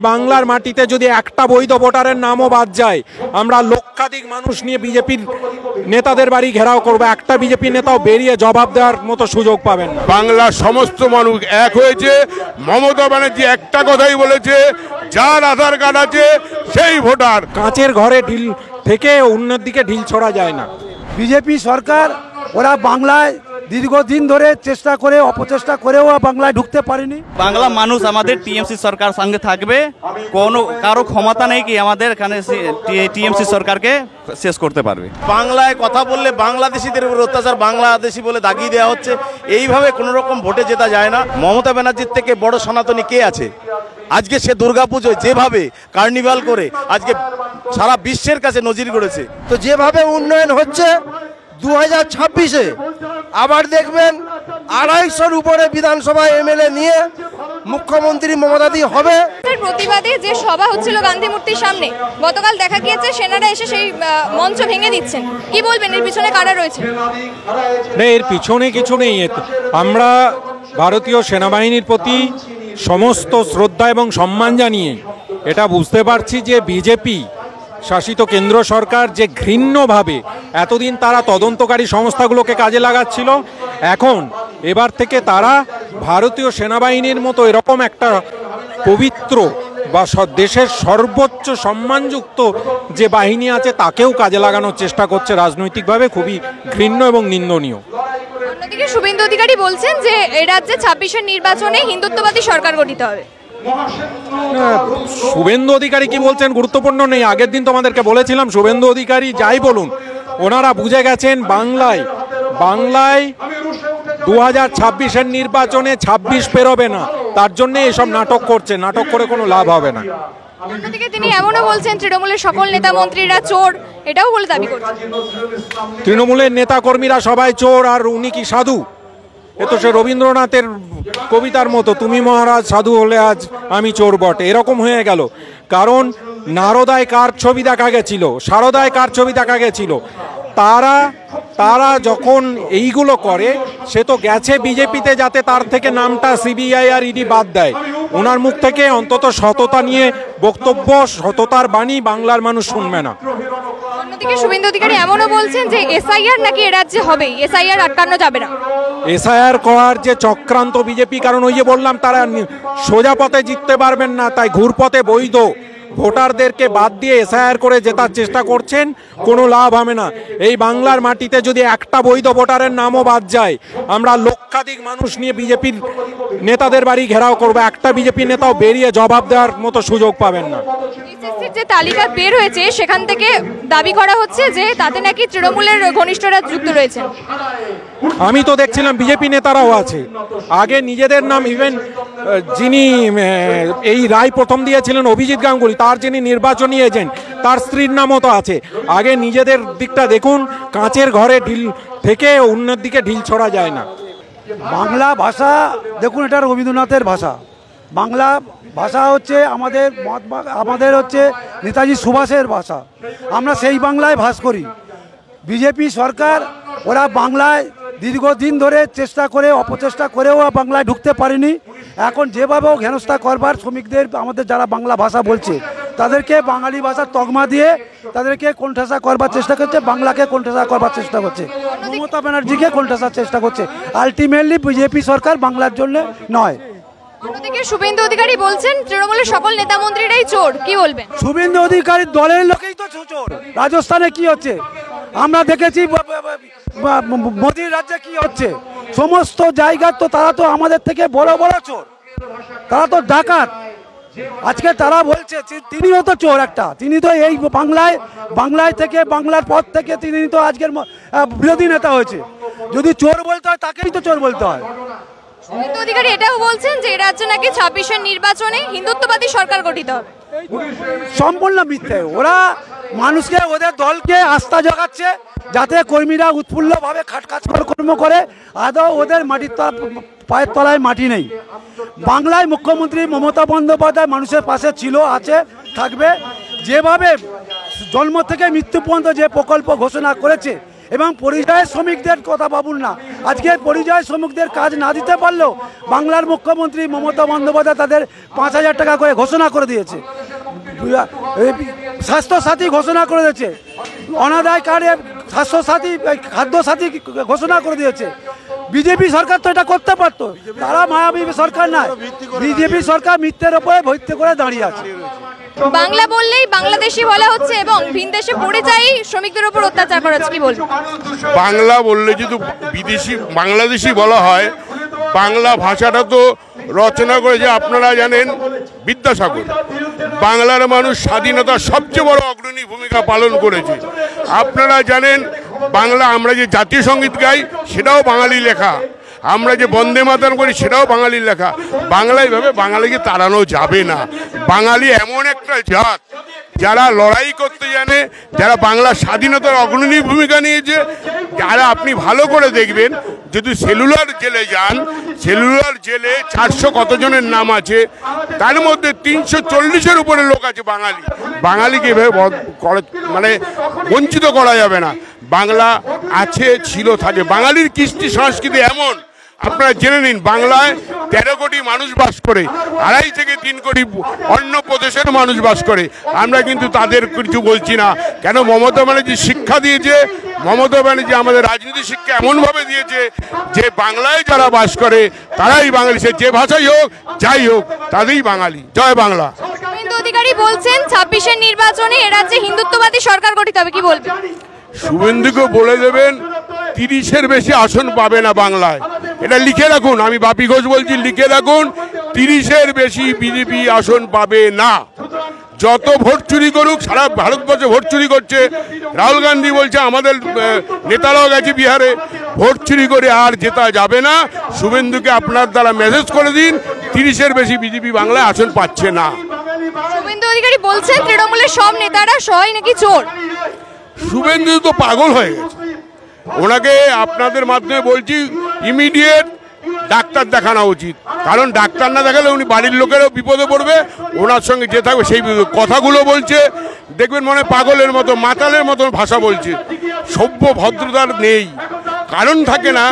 বাংলার মাটিতে যদি একটা বৈধ ভোটারের নামও বাদ যায়, আমরা লক্ষাধিক মানুষ নিয়ে বিজেপির নেতাদের বাড়ি ঘেরাও করবো, একটা বিজেপি নেতাও বেরিয়ে জবাব দেওয়ার মতো সুযোগ পাবেন না। বাংলার সমস্ত মানুষ এক হয়েছে। মমতা ব্যানার্জি একটা কথাই বলেছে, যার আধার কার্ড আছে সেই ভোটার। কাঁচের ঘরে ঢিল থেকে অন্যের দিকে ঢিল ছড়া যায় না। বিজেপি সরকার ওরা বাংলায় দীর্ঘদিন ধরে চেষ্টা করে অপচেষ্টা করেও বাংলায় ঢুকতে পারেনি। বাংলা মানুষ আমাদের টিএমসি সরকার সঙ্গে থাকবে, কোনো কারো ক্ষমতা নেই কি আমাদের এখানে টিএমসি সরকারকে শেষ করতে পারবে। বাংলায় কথা বললে বাংলাদেশিদের উপর অত্যাচার, বাংলাদেশি বলে দাগিয়ে দেওয়া হচ্ছে। এইভাবে কোনো রকম ভোটে জেতা যায় না। মমতা ব্যানার্জির থেকে বড় সনাতনী কে আছে? আজকে সে দুর্গাপুজোয় যেভাবে কার্নিভাল করে আজকে সারা বিশ্বের কাছে নজির গড়েছে। তো যেভাবে উন্নয়ন হচ্ছে 2026-এ আবার দেখবেন 250-র উপরে বিধানসভায় এমএলএ নিয়ে মুখ্যমন্ত্রী মমতাদি হবে। প্রতিবাদে যে সভা হচ্ছিল গান্ধী মূর্তির সামনে, গতকাল দেখা গিয়েছে সেনারা এসে সেই মঞ্চ ভেঙে দিচ্ছেন। কি বলবেন, এর পিছনে কারা রয়েছে? এর পিছনে কিছু নেই। আমরা ভারতীয় সেনাবাহিনীর প্রতি সমস্ত শ্রদ্ধা এবং সম্মান জানিয়ে এটা বুঝতে পারছি যে বিজেপি শাসিত কেন্দ্র সরকার যে ঘৃণ্যভাবে এতদিন তারা তদন্তকারী সংস্থাগুলোকে কাজে লাগাচ্ছিল, এখন এবার থেকে তারা ভারতীয় সেনাবাহিনীর মতো এরকম একটা পবিত্র বা দেশের সর্বোচ্চ সম্মানযুক্ত যে বাহিনী আছে তাকেও কাজে লাগানোর চেষ্টা করছে রাজনৈতিকভাবে। খুবই ঘৃণ্য এবং নিন্দনীয়। অন্যদিকে শুভেন্দু অধিকারী বলছেন যে এই রাজ্যে 26-এর নির্বাচনে হিন্দুত্ববাদী সরকার গঠিত হবে। শুভেন্দু অধিকারী কি বলছেন গুরুত্বপূর্ণ নেই। আগের দিন তোমাদেরকে বলেছিলাম, শুভেন্দু অধিকারী যাই বলুন, ওনারা বুঝে গেছেন বাংলায় 2026-এর নির্বাচনে 26 পেরোবে না, তার জন্য এসব নাটক করছে। নাটক করে কোনো লাভ হবে না। অন্যদিকে তিনি এমনও বলছেন তৃণমূলের সকল নেতা মন্ত্রীরা চোর, এটাও বলে দাবি করছেন। তৃণমূলের নেতা কর্মীরা সবাই চোর, আর উনি কি সাধু? এ তো সে রবীন্দ্রনাথের কবিতার মতো, তুমি মহারাজ সাধু হলে আজ আমি চোর বটে, এরকম হয়ে গেল। কারণ নারদায় কার ছবি দেখা গেছিল, সারদায় কার ছবি দেখা গেছিল, তারা যখন এইগুলো করে, সে তো গেছে বিজেপিতে যাতে তার থেকে নামটা সিবিআই আর ইডি বাদ দেয়। ওনার মুখ থেকে অন্তত সততা নিয়ে বক্তব্য, সততার বাণী বাংলার মানুষ শুনবে না। অন্যদিকে শুভেন্দু অধিকারী এমনও বলছেন যে এসআইআর নাকি এ রাজ্যে হবেই, এসআইআর আটকানো যাবে না। এসআইআর করার যে চক্রান্ত বিজেপি, কারণ ওই যে বললাম তারা সোজা পথে জিততে পারবেন না, তাই ঘুরপথে বৈধ ভোটারদেরকে বাদ দিয়ে এসআইআর করে জেতার চেষ্টা করছেন। কোনো লাভ হবে না। এই বাংলার মাটিতে যদি একটা বৈধ ভোটারের নামও বাদ যায়, আমরা লক্ষাধিক মানুষ নিয়ে বিজেপির নেতাদের বাড়ি ঘেরাও করবো, একটা বিজেপি নেতাও বেরিয়ে জবাব দেওয়ার মতো সুযোগ পাবেন না। এসএসসির যে তালিকা বের হয়েছে সেখান থেকে দাবি করা হচ্ছে যে তাতে নাকি তৃণমূলের ঘনিষ্ঠরা যুক্ত রয়েছে। আমি তো দেখছিলাম বিজেপি নেতারাও আছে। আগে নিজেদের নাম, ইভেন যিনি এই রায় প্রথম দিয়েছিলেন অভিজিৎ গাঙ্গুলি, তার যিনি নির্বাচনী এজেন্ট, তার স্ত্রীর নামও তো আছে। আগে নিজেদের দিকটা দেখুন। কাঁচের ঘরে ঢিল থেকে অন্যের দিকে ঢিল ছড়া যায় না। বাংলা ভাষা দেখুন, এটা রবীন্দ্রনাথের ভাষা। বাংলা ভাষা হচ্ছে আমাদের হচ্ছে নেতাজি সুভাষের ভাষা। আমরা সেই বাংলায় ভাষ করি। বিজেপি সরকার ওরা বাংলায় দীর্ঘদিন ধরে চেষ্টা করে অপচেষ্টা করেও বাংলায় ঢুকতে পারেনি। এখন যেভাবেও হেনস্থা করবার শ্রমিকদের, আমাদের যারা বাংলা ভাষা বলছে তাদেরকে বাঙালি ভাষার তকমা দিয়ে তাদেরকে কোণঠাসা করবার চেষ্টা করছে, বাংলাকে কোণঠাসা করবার চেষ্টা করছে, মমতা ব্যানার্জিকে কোণঠাসার চেষ্টা করছে। আলটিমেটলি বিজেপি সরকার বাংলার জন্য নয়। অন্যদিকে শুভেন্দু অধিকারী বলছেন তৃণমূলের সকল নেতা মন্ত্রীরাই চোর। কি বলবেন? শুভেন্দু অধিকারীর দলের লোকেই তো চোর। রাজস্থানে কি হচ্ছে আমরা দেখেছি, মোদির রাজ্যে কি হচ্ছে, সমস্ত জায়গার তো তারা তো আমাদের থেকে বড় বড় চোর, তারা তো ডাকাত। আজকে তারা বলছে তিনিও তো চোর একটা, তিনি তো এই বাংলায় থেকে, বাংলার পথ থেকে তিনি তো আজকের বিরোধী নেতা হয়েছে। যদি চোর বলতে হয় তাকেই তো চোর বলতে হয়। শুভেন্দু অধিকারী এটাও বলছেন যে এই রাজ্যে নাকি 26-এর নির্বাচনে হিন্দুত্ববাদী সরকার গঠিত হবে। সম্পূর্ণ মিথ্যে। ওরা মানুষকে, ওদের দলকে আস্থা জোগাচ্ছে যাতে কর্মীরা উৎফুল্লভাবে কাজকর্ম করে। আদৌ ওদের পায়ের তলায় মাটি নেই। বাংলায় মুখ্যমন্ত্রী মমতা বন্দ্যোপাধ্যায় মানুষের পাশে ছিল, আছে, থাকবে। যেভাবে জন্ম থেকে মৃত্যু পর্যন্ত যে প্রকল্প ঘোষণা করেছে, এবং পরিযায়ী শ্রমিকদের কথা ভাবুন না। আজকে পরিযায়ী শ্রমিকদের কাজ না দিতে পারলেও বাংলার মুখ্যমন্ত্রী মমতা বন্দ্যোপাধ্যায় তাদের 5,000 টাকা করে ঘোষণা করে দিয়েছে, স্বাস্থ্যসাথী ঘোষণা করে দিয়েছে, অনাদায় কার্ডে স্বাস্থ্যসাথী খাদ্যসাথী ঘোষণা করে দিয়েছে। বিজেপি সরকার তো এটা করতে পারতো, তারা মায়াবী সরকার নয়, বিজেপি সরকার মিথ্যের ওপরে ভিত্তি করে দাঁড়িয়ে আছে। বাংলা বললেই বাংলাদেশি বলা হচ্ছে এবং ভিনদেশে পরিযায়ী শ্রমিকদের উপর অত্যাচার করা হচ্ছে, কি বলবো? বাংলা বললে যদি বিদেশি বাংলাদেশি বলা হয়, বাংলা ভাষাটা তো রচনা করেছে আপনারা জানেন বিদ্যাসাগর। বাংলার মানুষ স্বাধীনতার সবচেয়ে বড় অগ্রণী ভূমিকা পালন করেছে। আপনারা জানেন বাংলা, আমরা যে জাতীয় সঙ্গীত গাই সেটাও বাঙালি লেখা, আমরা যে বন্দে মাতরম করি সেটাও বাঙালির লেখা। বাংলায় ভাবে বাঙালিকে তাড়ানো যাবে না। বাঙালি এমন একটা জাত যারা লড়াই করতে জানে, যারা বাংলা স্বাধীনতার অগ্রণী ভূমিকা নিয়েছে, যারা আপনি ভালো করে দেখবেন যদি সেলুলার জেলে যান, সেলুলার জেলে 400 কতজনের নাম আছে, তার মধ্যে 340-এর উপরে লোক আছে বাঙালি। বাঙালিকে এভাবে মানে বঞ্চিত করা যাবে না। বাংলা আছে, ছিল, থাকে। বাঙালির কৃষ্টি সংস্কৃতি এমন, আপনারা জেনে নিন বাংলায় 13 কোটি মানুষ বাস করে, 2.5 থেকে 3 কোটি অন্য প্রদেশের মানুষ বাস করে। আমরা কিন্তু তাদের কিছু বলছি না। কেন? মমতা ব্যানার্জি শিক্ষা দিয়েছে, মমতা ব্যানার্জি আমাদের রাজনীতি শিক্ষা এমনভাবে দিয়েছে যে বাংলায় যারা বাস করে তারাই বাঙালি, সে যে ভাষাই হোক যাই হোক তাদেরই বাঙালি। জয় বাংলা। শুভেন্দু অধিকারী বলছেন 26-এর নির্বাচনে এ রাজ্যে হিন্দুত্ববাদী সরকার গঠিত হবে, কি বলবেন? শুভেন্দুকে বলে দেবেন 30-এর বেশি আসন পাবে না বাংলায়, এটা লিখে রাখুন। আমি বাপি ঘোষ বলছি, লিখে রাখুন, 30-এর বেশি বিজেপি আসন পাবে না। যত ভোট চুরি করুক, সারা ভারতবর্ষে ভোট চুরি করছে। রাহুল গান্ধী বলছে আমাদের নেতারাও গেছে বিহারে, ভোট চুরি করে আর জেতা যাবে না। শুভেন্দুকে আপনার দ্বারা মেসেজ করে দিন, 30-এর বেশি বিজেপি বাংলায় আসন পাচ্ছে না। শুভেন্দু অধিকারী বলছেন তৃণমূলের সব নেতারা সবাই নাকি চোর। শুভেন্দু তো পাগল হয়ে গেছে। ওনাকে আপনাদের মাধ্যমে বলছি ইমিডিয়েট ডাক্তার দেখানো উচিত, কারণ ডাক্তার না দেখালে উনি বাড়ির লোকেরও বিপদে পড়বে, ওনার সঙ্গে যে থাকবে সেই কথাগুলো বলছে দেখবেন মনে পাগলের মতো মাতালের মতো ভাষা বলছে। সভ্য ভদ্রতার নেই, কারণ থাকে না।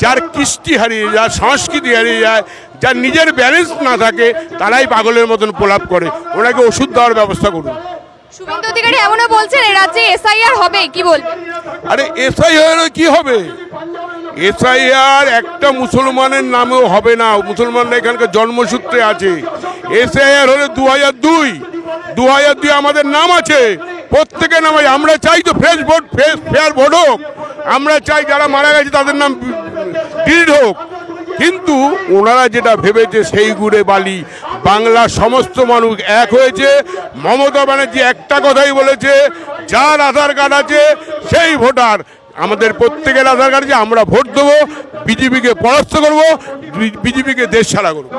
যার কৃষ্টি হারিয়ে যায়, সংস্কৃতি হারিয়ে যায়, যার নিজের ব্যালেন্স না থাকে, তারাই পাগলের মতন প্রলাপ করে। ওনাকে ওষুধ দেওয়ার ব্যবস্থা করুন। শুভেন্দু অধিকারী এমনও বলছেন এই রাজ্যে এসআইআর হবে, কি বলবেন? আরে এসআইআর কি হবে? এসআইআর একটা মুসলমানের নামেও হবে না, মুসলমানরা এখানকার জন্মসূত্রে আছে। এসআইআর হলে 2002 আমাদের নাম আছে, প্রত্যেকের নাম আছে। আমরা চাই তো ফ্রেশ ভোট, ফেয়ার ভোট হোক। আমরা চাই যারা মারা গেছে তাদের নাম ডিলিট হোক। কিন্তু ওনারা যেটা ভেবেছে সেই গুড়ে বালি। বাংলার সমস্ত মানুষ এক হয়েছে। মমতা ব্যানার্জি একটা কথাই বলেছে, যার আধার কার্ড আছে সেই ভোটার। আমাদের প্রত্যেকের আধার কার্ড আছে, আমরা ভোট দেবো, বিজেপিকে পরাস্ত করবো, বিজেপিকে দেশ ছাড়া করবো।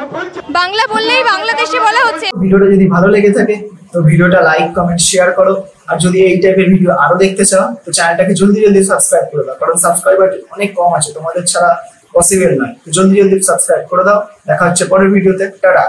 বাংলা বললেই বাংলাদেশি বলা হচ্ছে। ভিডিওটা যদি ভালো লেগে থাকে তো ভিডিওটা লাইক, কমেন্ট, শেয়ার করো। আর যদি এই টাইপের ভিডিও আরো দেখতে চাও তো চ্যানেলটাকে জলদি সাবস্ক্রাইব করে দাও, কারণ সাবস্ক্রাইবার অনেক কম আছে, তোমাদের ছাড়া পসিবল নয়। জলদি সাবস্ক্রাইব করে দাও। দেখা হচ্ছে পরের ভিডিওতে। টাটা।